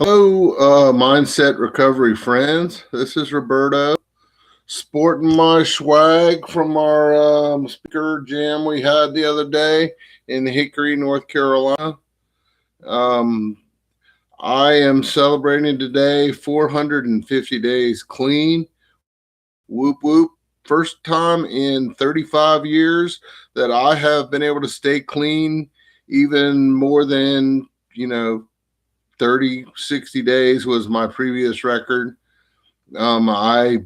Hello, Mindset Recovery friends. This is Roberto, sporting my swag from our speaker jam we had the other day in Hickory, North Carolina. Um, I am celebrating today 450 days clean. Whoop, whoop. First time in 35 years that I have been able to stay clean even more than, 30, 60 days was my previous record. I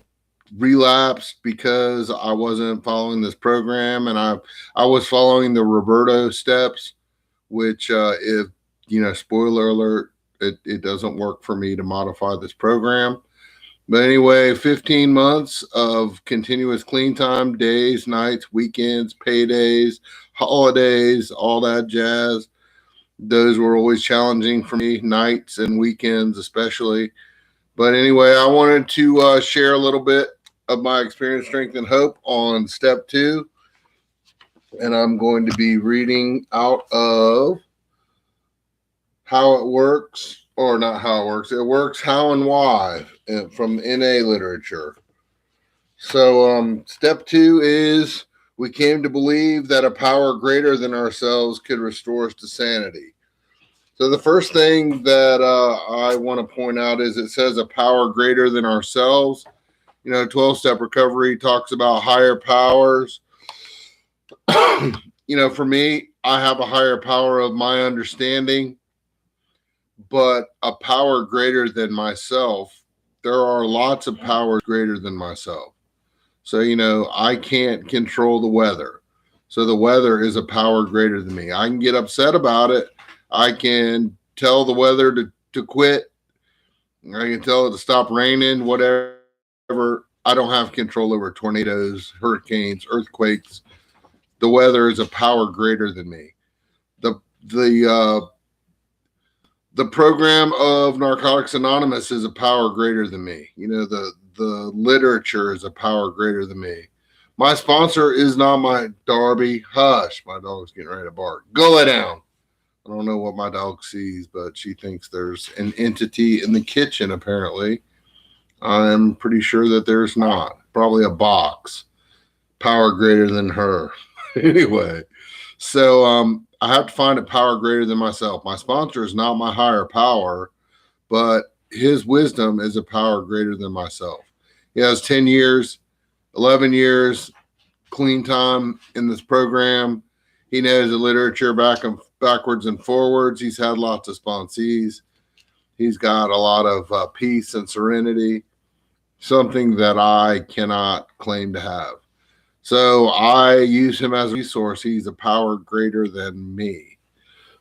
relapsed because I wasn't following this program, and I was following the Roberto steps, which, if spoiler alert, it doesn't work for me to modify this program. But anyway, 15 months of continuous clean time, days, nights, weekends, paydays, holidays, all that jazz. Those were always challenging for me, nights and weekends especially. But anyway, I wanted to share a little bit of my experience, strength, and hope on step 2. And I'm going to be reading out of How It Works, or not How It Works, It Works How and Why from NA literature. So step 2 is we came to believe that a power greater than ourselves could restore us to sanity. So the first thing that I want to point out is it says a power greater than ourselves. 12-step recovery talks about higher powers. For me, I have a higher power of my understanding, but a power greater than myself. There are lots of powers greater than myself. So, I can't control the weather. So the weather is a power greater than me. I can get upset about it. I can tell the weather to quit. I can tell it to stop raining, whatever. I don't have control over tornadoes, hurricanes, earthquakes. The weather is a power greater than me. The program of Narcotics Anonymous is a power greater than me. The literature is a power greater than me. My sponsor is not my Darby. Hush, my dog's getting ready to bark. Go lay down. I don't know what my dog sees, but she thinks there's an entity in the kitchen, apparently. I'm pretty sure that there's not. Probably a box. Power greater than her. Anyway, so I have to find a power greater than myself. My sponsor is not my higher power, but his wisdom is a power greater than myself. He has 10 years, 11 years, clean time in this program. He knows the literature backwards and forwards. He's had lots of sponsees. He's got a lot of peace and serenity, something that I cannot claim to have. So I use him as a resource. He's a power greater than me.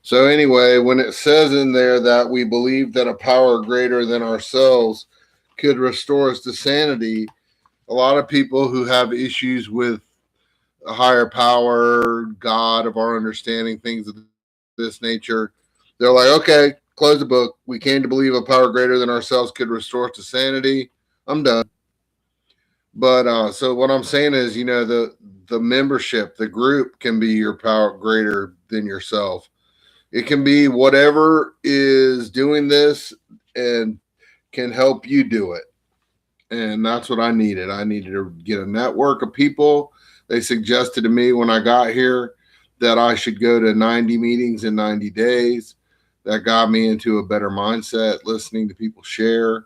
So anyway, when it says in there that we believe that a power greater than ourselves could restore us to sanity, a lot of people who have issues with a higher power, God of our understanding, things of this nature, they're like, okay, close the book. We came to believe a power greater than ourselves could restore us to sanity. I'm done. But so what I'm saying is, the membership, the group can be your power greater than yourself. It can be whatever is doing this and can help you do it. And that's what I needed. I needed to get a network of people. They suggested to me when I got here that I should go to 90 meetings in 90 days. That got me into a better mindset, listening to people share.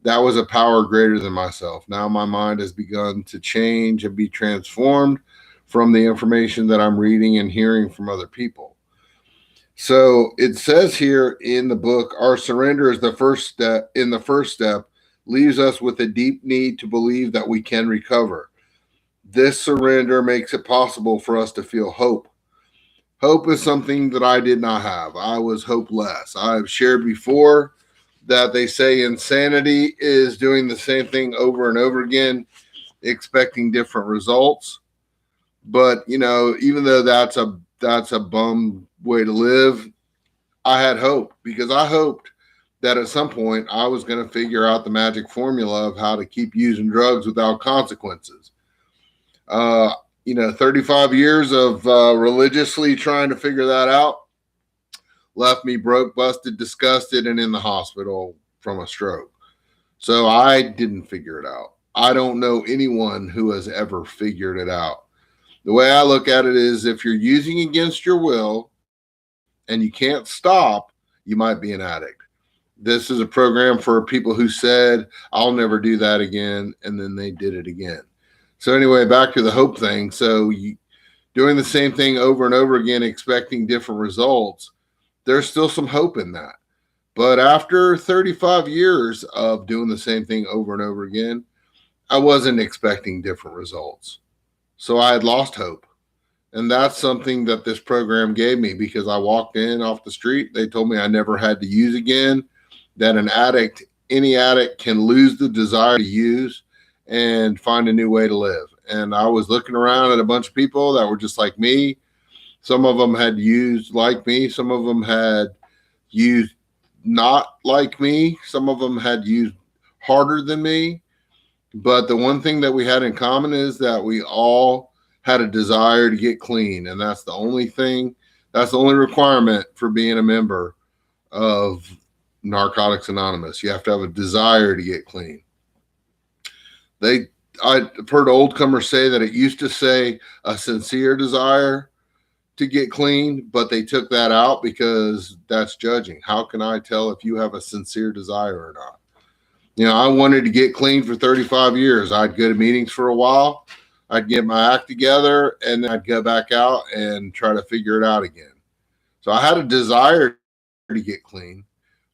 That was a power greater than myself. Now my mind has begun to change and be transformed from the information that I'm reading and hearing from other people. So it says here in the book, our surrender is the first step. In the first step, leaves us with a deep need to believe that we can recover. This surrender makes it possible for us to feel hope. Hope is something that I did not have. I was hopeless. I've shared before that they say insanity is doing the same thing over and over again, expecting different results. But, even though that's a bum way to live, I had hope because I hoped that at some point I was going to figure out the magic formula of how to keep using drugs without consequences. 35 years of religiously trying to figure that out left me broke, busted, disgusted, and in the hospital from a stroke. So I didn't figure it out. I don't know anyone who has ever figured it out. The way I look at it is if you're using against your will and you can't stop, you might be an addict. This is a program for people who said, I'll never do that again. And then they did it again. So, anyway, back to the hope thing. So, doing the same thing over and over again, expecting different results, there's still some hope in that. But after 35 years of doing the same thing over and over again, I wasn't expecting different results. So I had lost hope. And that's something that this program gave me because I walked in off the street. They told me I never had to use again, that any addict can lose the desire to use and find a new way to live. And I was looking around at a bunch of people that were just like me. Some of them had used like me. Some of them had used not like me. Some of them had used harder than me. But the one thing that we had in common is that we all had a desire to get clean. And that's the only requirement for being a member of Narcotics Anonymous. You have to have a desire to get clean. I've heard old comers say that it used to say a sincere desire to get clean, but they took that out because that's judging. How can I tell if you have a sincere desire or not? I wanted to get clean for 35 years. I'd go to meetings for a while. I'd get my act together, and then I'd go back out and try to figure it out again. So I had a desire to get clean.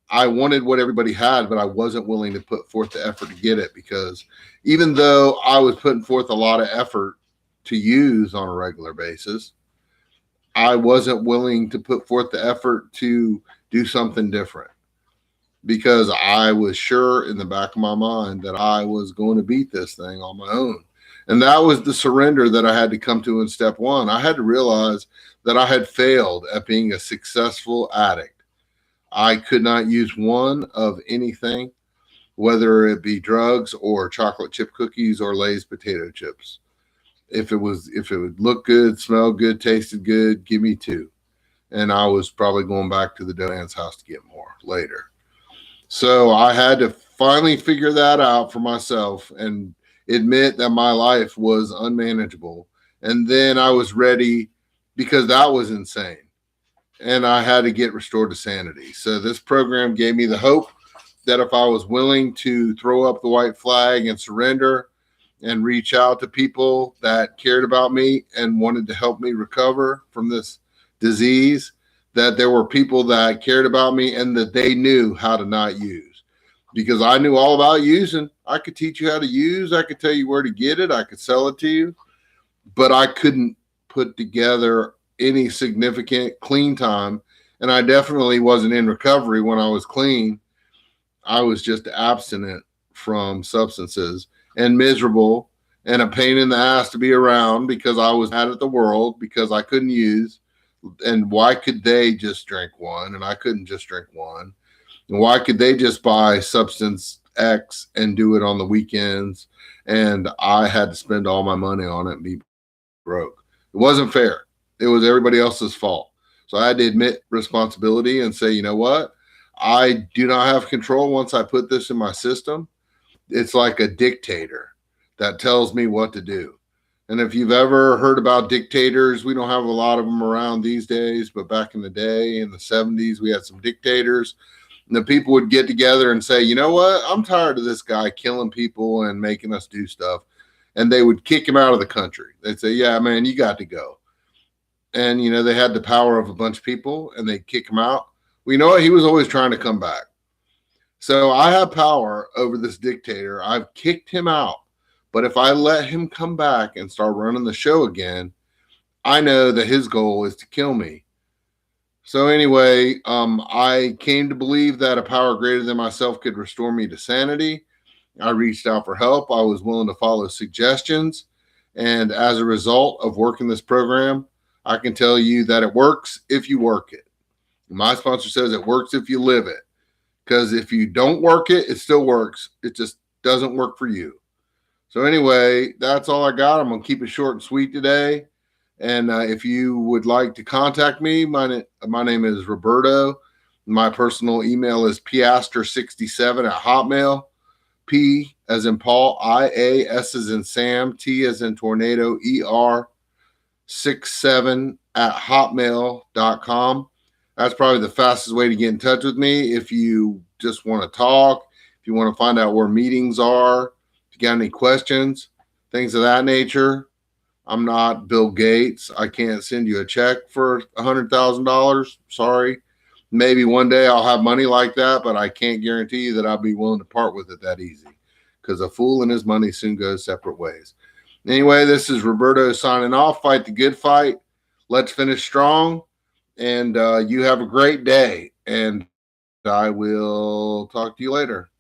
I wanted what everybody had, but I wasn't willing to put forth the effort to get it because even though I was putting forth a lot of effort to use on a regular basis, I wasn't willing to put forth the effort to do something different because I was sure in the back of my mind that I was going to beat this thing on my own. And that was the surrender that I had to come to in step one. I had to realize that I had failed at being a successful addict. I could not use one of anything, whether it be drugs or chocolate chip cookies or Lay's potato chips. If it would look good, smell good, tasted good, give me two. And I was probably going back to the man's house to get more later. So I had to finally figure that out for myself and admit that my life was unmanageable. And then I was ready because that was insane. And I had to get restored to sanity. So this program gave me the hope that if I was willing to throw up the white flag and surrender and reach out to people that cared about me and wanted to help me recover from this disease, that there were people that cared about me and that they knew how to not use. Because I knew all about using. I could teach you how to use. I could tell you where to get it. I could sell it to you. But I couldn't put together any significant clean time. And I definitely wasn't in recovery when I was clean. I was just abstinent from substances and miserable and a pain in the ass to be around because I was mad at the world because I couldn't use. And why could they just drink one and I couldn't just drink one? And why could they just buy substance X and do it on the weekends? And I had to spend all my money on it and be broke. It wasn't fair. It was everybody else's fault. So I had to admit responsibility and say, you know what? I do not have control once I put this in my system. It's like a dictator that tells me what to do. And if you've ever heard about dictators, we don't have a lot of them around these days, but back in the day, in the 70s, we had some dictators. And the people would get together and say, you know what? I'm tired of this guy killing people and making us do stuff. And they would kick him out of the country. They'd say, yeah, man, you got to go. And, they had the power of a bunch of people and they'd kick him out. Well, you know what? He was always trying to come back. So I have power over this dictator. I've kicked him out. But if I let him come back and start running the show again, I know that his goal is to kill me. So anyway, I came to believe that a power greater than myself could restore me to sanity. I reached out for help. I was willing to follow suggestions. And as a result of working this program, I can tell you that it works if you work it. My sponsor says it works if you live it. Because if you don't work it, it still works. It just doesn't work for you. So anyway, that's all I got. I'm going to keep it short and sweet today. And if you would like to contact me, my name is Roberto. My personal email is piaster67 at Hotmail. P as in Paul, IA, S as in Sam, T as in tornado, ER67 at hotmail.com. That's probably the fastest way to get in touch with me. If you just want to talk, if you want to find out where meetings are, if you got any questions, things of that nature. I'm not Bill Gates. I can't send you a check for $100,000. Sorry. Maybe one day I'll have money like that, but I can't guarantee you that I'll be willing to part with it that easy, because a fool and his money soon goes separate ways. Anyway, this is Roberto signing off. Fight the good fight. Let's finish strong. And you have a great day. And I will talk to you later.